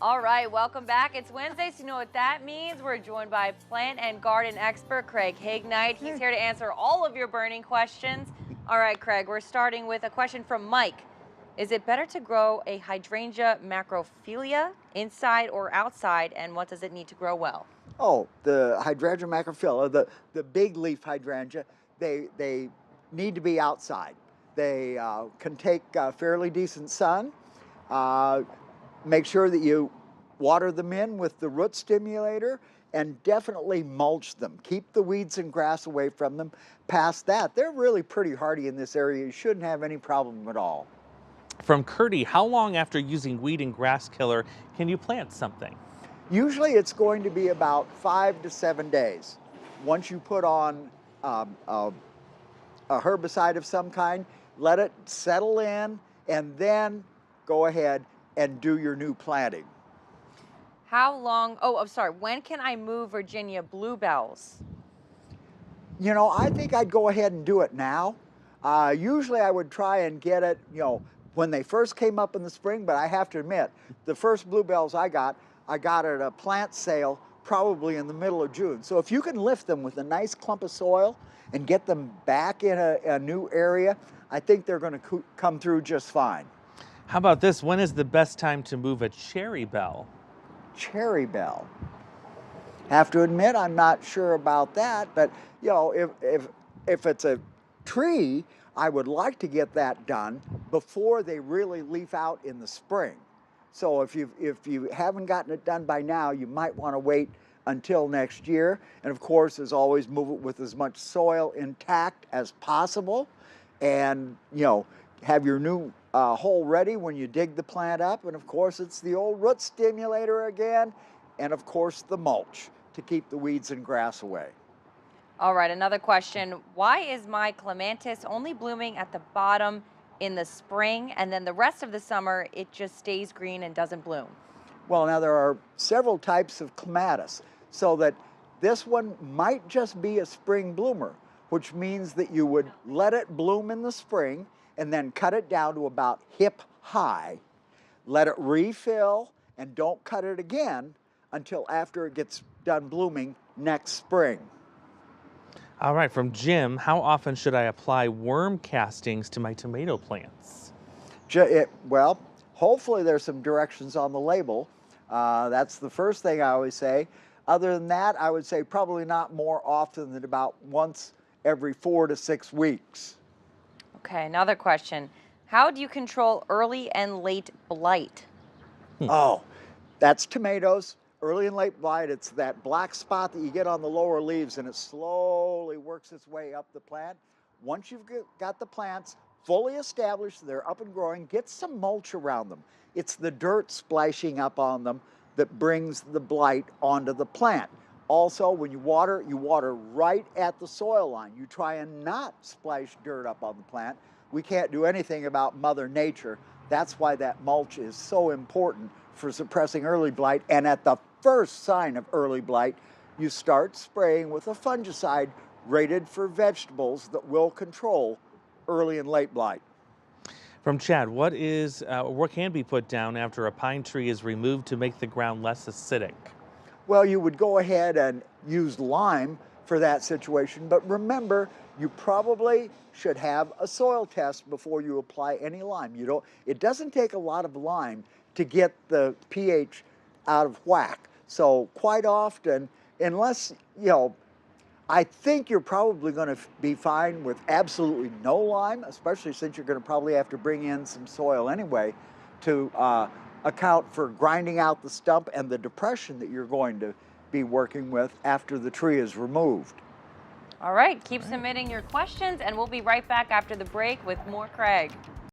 All right, welcome back. It's Wednesday, so you know what that means. We're joined by plant and garden expert Craig Hignight. He's here to answer all of your burning questions. All right, Craig, we're starting with a question from Mike. Is it better to grow a hydrangea macrophylla inside or outside, and what does it need to grow well? Oh, the hydrangea macrophylla, the big leaf hydrangea, they need to be outside. They can take fairly decent sun. Uh, Make sure that you water them in with the root stimulator and definitely mulch them. Keep the weeds and grass away from them. Past that, they're really pretty hardy in this area. You shouldn't have any problem at all. From Curdy, how long after using weed and grass killer can you plant something? Usually it's going to be about 5 to 7 days. Once you put on a herbicide of some kind, let it settle in, and then go ahead and do your new planting. How long, oh, I'm sorry, when can I move Virginia bluebells? You know, I think I'd go ahead and do it now. Usually I would try and get it, when they first came up in the spring, but I have to admit, the first bluebells I got at a plant sale probably in the middle of June. So if you can lift them with a nice clump of soil and get them back in a new area, I think they're going to come through just fine. How about this? When is the best time to move a cherry bell? Cherry bell. Have to admit, I'm not sure about that, but if it's a tree, I would like to get that done before they really leaf out in the spring. So if you haven't gotten it done by now, you might want to wait until next year. And of course, as always, move it with as much soil intact as possible, and have your new hole ready when you dig the plant up. And of course, it's the old root stimulator again, and of course the mulch to keep the weeds and grass away. All right, another question. Why is my clematis only blooming at the bottom in the spring, and then the rest of the summer it just stays green and doesn't bloom? Well, now there are several types of clematis, so that this one might just be a spring bloomer, which means that you would let it bloom in the spring and then cut it down to about hip high, let it refill, and don't cut it again until after it gets done blooming next spring. All right, from Jim, how often should I apply worm castings to my tomato plants? Well, hopefully there's some directions on the label. That's the first thing I always say. Other than that, I would say probably not more often than about once every 4 to 6 weeks. Okay, another question. How do you control early and late blight? Oh, that's tomatoes. Early and late blight, it's that black spot that you get on the lower leaves, and it slowly works its way up the plant. Once you've got the plants fully established, they're up and growing, get some mulch around them. It's the dirt splashing up on them that brings the blight onto the plant. Also, when you water right at the soil line. You try and not splash dirt up on the plant. We can't do anything about Mother Nature. That's why that mulch is so important for suppressing early blight. And at the first sign of early blight, you start spraying with a fungicide rated for vegetables that will control early and late blight. From Chad, what can be put down after a pine tree is removed to make the ground less acidic? Well, you would go ahead and use lime for that situation, but remember, you probably should have a soil test before you apply any lime. It doesn't take a lot of lime to get the pH out of whack. So quite often, unless, I think you're probably going to be fine with absolutely no lime, especially since you're going to probably have to bring in some soil anyway to account for grinding out the stump and the depression that you're going to be working with after the tree is removed. All right, keep submitting your questions, and we'll be right back after the break with more Craig.